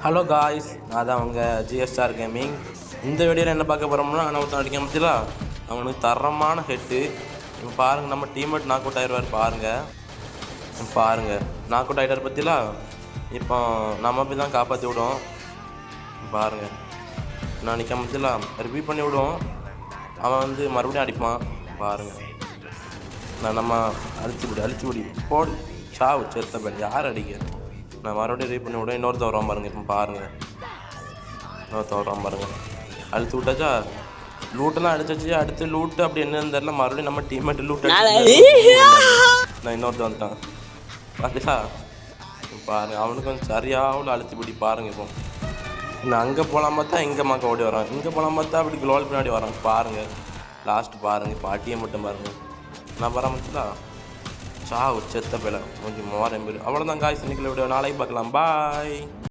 Hello guys, நான் தான் உங்கள் ஜிஎஸ்ஆர் கேமிங். இந்த வீடியோவில் என்ன பார்க்க போகிறோம்னா, ஒருத்தன் அடிக்க முடியல, அவனுக்கு தரமான ஹெட்டு. இப்போ பாருங்கள், நம்ம டீம்மேட் நாக் அவுட் ஆயிடுவார். பாருங்கள் நாக் அவுட் ஆகிட்டார் பற்றிலாம். இப்போ நம்ம போய் தான் காப்பாற்றி விடுவோம். பாருங்கள், நான் நிற்க முடியல, ரிப்பீட் பண்ணி விடுவோம். அவன் வந்து மறுபடியும் அடிப்பான். பாருங்கள், நம்ம அழிச்சு விடி போடு சாவு செத்த பேர் யார் அடிக்க. நான் மறுபடியும் ரீட் பண்ணி விடுவேன். இன்னொருத்த வரான் பாருங்கள். இப்போ பாருங்கள், இன்னொருத்த வரான் பாருங்கள். அழுத்து விட்டாச்சா, லூட்டெல்லாம் அடிச்சாச்சு. அடுத்து லூட்டு அப்படி என்னன்னு தெரியல. மறுபடியும் நம்ம டீம்மேட் லூட் நான் இன்னொருத்த வந்துட்டான். பார்த்தீங்களா பாருங்கள், அவனுக்கு வந்து சரியாக அழுத்தி பிடி. பாருங்கள், இப்போ நான் அங்கே போகலாம் பார்த்தா இங்கே மக்கள் ஓடி வரான், இங்கே போகலாம் பார்த்தா அப்படி குளோல் பின்னாடி வரான். பாருங்கள், லாஸ்ட்டு பாருங்கள். இப்போ அட்டியை மட்டும் பாருங்கள். நான் பராமரிச்சுலா சாவு செத்த பேல கொஞ்சம் மோரம் பேர். அவ்வளோதான் காய்ஸ், இன்னைக்கு விட நாளைக்கு பார்க்கலாம். பாய்.